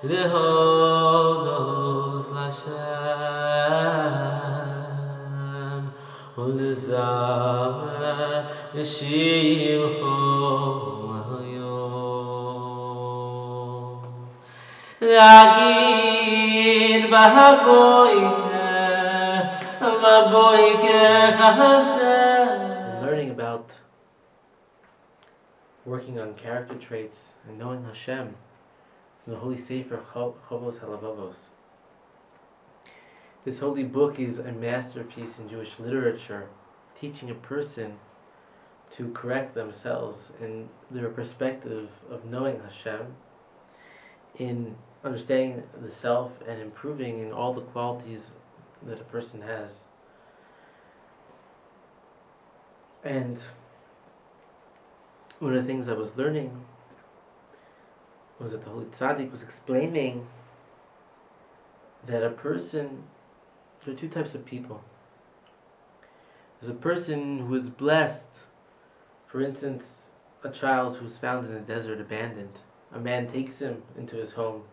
lehodos l'Hashem u'lezamer shimcho hayom להגיד בבוקר חסד. Learning about working on character traits and knowing Hashem from the Holy Sefer Chovos Halevovos. This holy book is a masterpiece in Jewish literature, teaching a person to correct themselves in their perspective of knowing Hashem, in understanding the self and improving in all the qualities that a person has. And one of the things I was learning was that the Holy Tzaddik was explaining that a person, there are two types of people. There's a person who is blessed, for instance, a child who's found in the desert abandoned. A man takes him into his home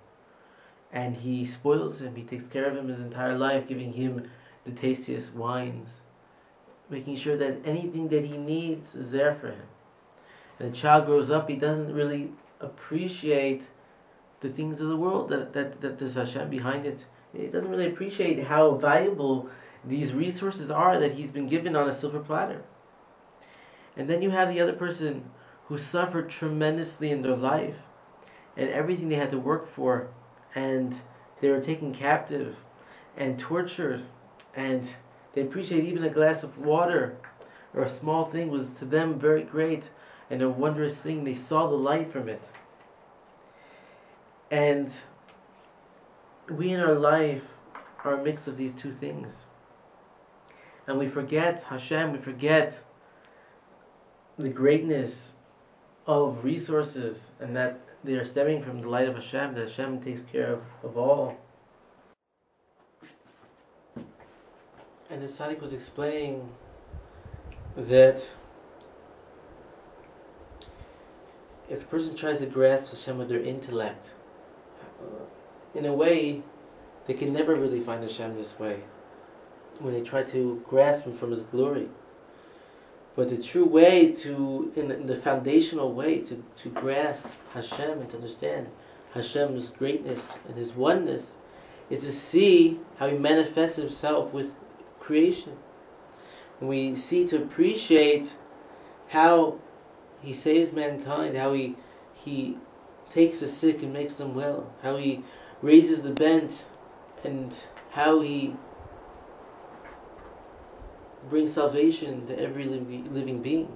and he spoils him, he takes care of him his entire life, giving him the tastiest wines, making sure that anything that he needs is there for him. And the child grows up, he doesn't really appreciate the things of the world, that there's Hashem behind it. He doesn't really appreciate how valuable these resources are that he's been given on a silver platter. And then you have the other person who suffered tremendously in their life, and everything they had to work for, and they were taken captive and tortured, and they appreciate even a glass of water or a small thing was to them very great and a wondrous thing. They saw the light from it. And we in our life are a mix of these two things. And we forget Hashem, we forget the greatness of resources, and that they are stemming from the light of Hashem, that Hashem takes care of all. And the Tzaddik was explaining that if a person tries to grasp Hashem with their intellect, in a way, they can never really find Hashem this way, when they try to grasp Him from His glory. But the true way to, in the foundational way to grasp Hashem and to understand Hashem's greatness and His oneness, is to see how He manifests Himself with creation. And we see to appreciate how He saves mankind, how He takes the sick and makes them well, how He raises the bent, and how He brings salvation to every living being.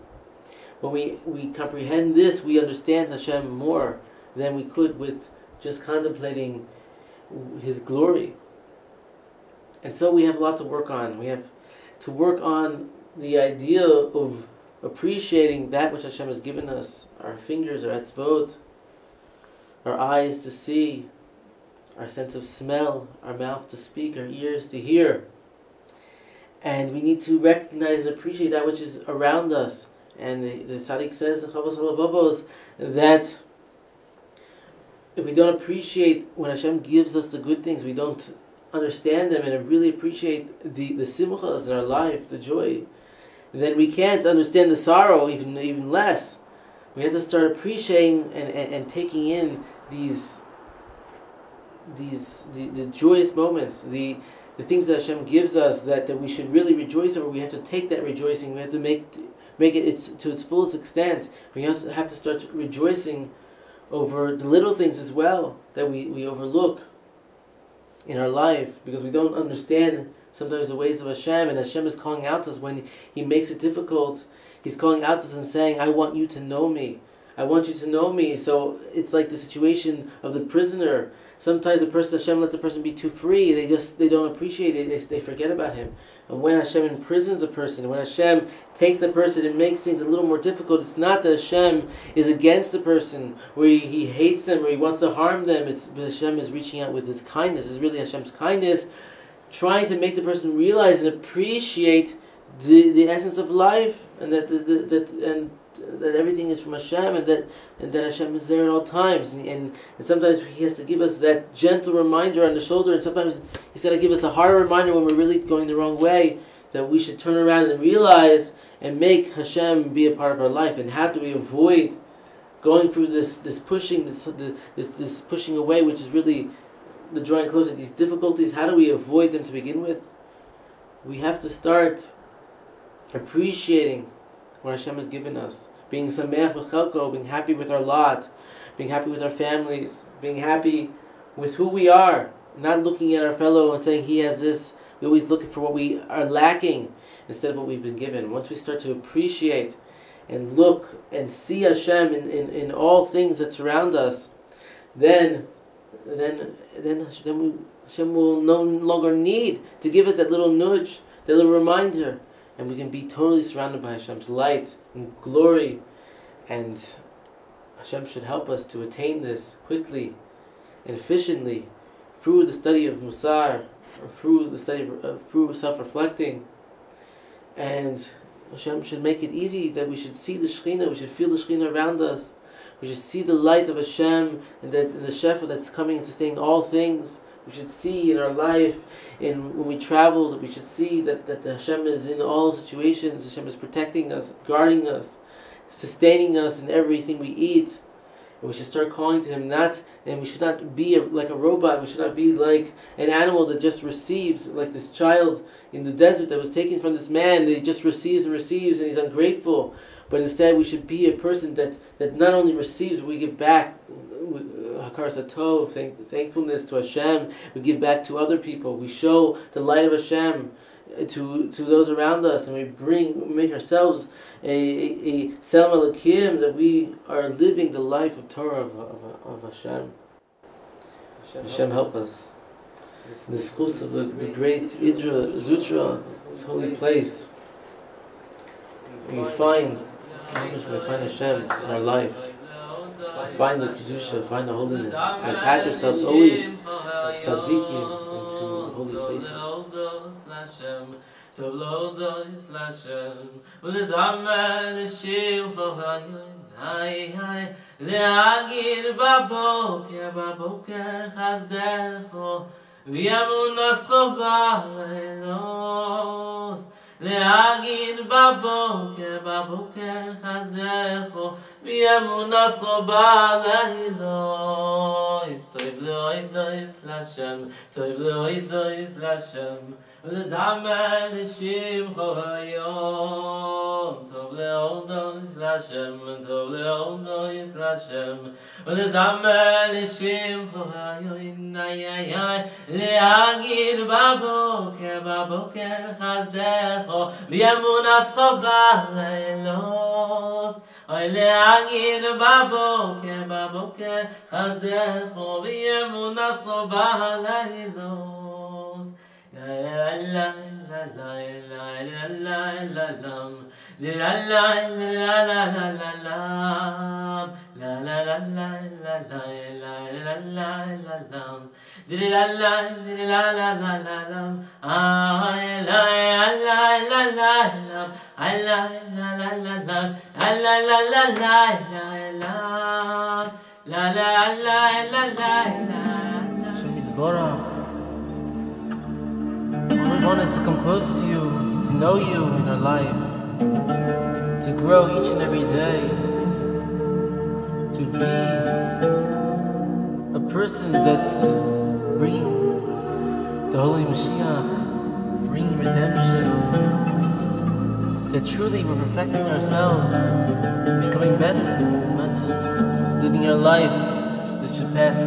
When we comprehend this, we understand Hashem more than we could with just contemplating His glory. And so we have a lot to work on. We have to work on the idea of appreciating that which Hashem has given us. Our fingers are Tzfat, our eyes to see, our sense of smell, our mouth to speak, our ears to hear. And we need to recognize and appreciate that which is around us. And the Tzaddik says in Chovos Halevovos that if we don't appreciate when Hashem gives us the good things, we don't understand them and really appreciate the simchas in our life, the joy, then we can't understand the sorrow even less. We have to start appreciating and taking in the joyous moments, the things that Hashem gives us that we should really rejoice over. We have to take that rejoicing. We have to make it to its fullest extent. We also have to start rejoicing over the little things as well that we overlook in our life because we don't understand sometimes the ways of Hashem, and Hashem is calling out to us when He makes it difficult. He's calling out to us and saying, I want you to know me. I want you to know me. So it's like the situation of the prisoner. Sometimes Hashem lets a person be too free. They don't appreciate it. They forget about Him. And when Hashem imprisons a person, when Hashem takes the person and makes things a little more difficult, it's not that Hashem is against the person, where He hates them, or He wants to harm them. But Hashem is reaching out with His kindness. It's really Hashem's kindness, trying to make the person realize and appreciate the essence of life, and that everything is from Hashem, and that Hashem is there at all times, and sometimes He has to give us that gentle reminder on the shoulder, and sometimes He's got to give us a harder reminder when we're really going the wrong way, that we should turn around and realize and make Hashem be a part of our life. And how do we avoid going through this pushing, this pushing away, which is really the drawing closer, these difficulties? How do we avoid them to begin with? We have to start appreciating what Hashem has given us, being sameach b'chelko, being happy with our lot, being happy with our families, being happy with who we are, not looking at our fellow and saying he has this. We always look for what we are lacking instead of what we've been given. Once we start to appreciate and look and see Hashem in all things that surround us, then Hashem will no longer need to give us that little nudge, that little reminder, and we can be totally surrounded by Hashem's light and glory. And Hashem should help us to attain this quickly and efficiently through the study of Musar, or through the study of through self-reflecting. And Hashem should make it easy that we should see the Shekhinah, we should feel the Shekhinah around us, we should see the light of Hashem and the Shefa that's coming and sustaining all things. We should see in our life, when we travel, that we should see that the Hashem is in all situations. Hashem is protecting us, guarding us, sustaining us in everything we eat. And we should start calling to Him, and we should not be like a robot. We should not be like an animal that just receives, like this child in the desert that was taken from this man, that he just receives and receives and he's ungrateful. But instead we should be a person that not only receives, but we give back. Hakaras Hatov, thankfulness to Hashem. We give back to other people. We show the light of Hashem to those around us, and we make ourselves a Selam Alekim, that we are living the life of Torah of Hashem. Hashem help us. In the schools of the great Idra, Zutra, this holy place, we find Hashem in our life. Find the Kedusha, find the holiness, and attach ourselves always to tzaddikim and to holy places. להגיד בבוקר חסדך וימונתך בלילות טוב להודות להשם טוב להודות להשם ולזמר לשמך היום טוב להודות להשם טוב להודות להשם ולזמר לשמך היום להגיד בבוקר חסדך וימונתך בלילות להגיד בבוקר חסדך וימונתך בלילות la la la la la la la la la la la la la la la We want us to come close to you, to know you in our life, to grow each and every day, to be a person that's bringing the Holy Mashiach, bringing redemption, that truly we're perfecting ourselves, becoming better, not just living our life that should pass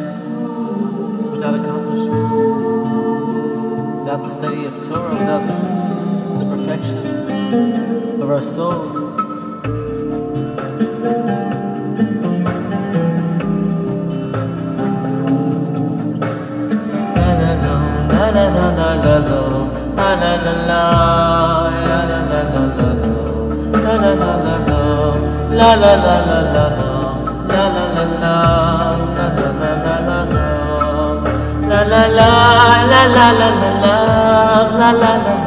without accomplishments. Without the study of Torah, without the perfection of our souls. La la la la la la la la la la la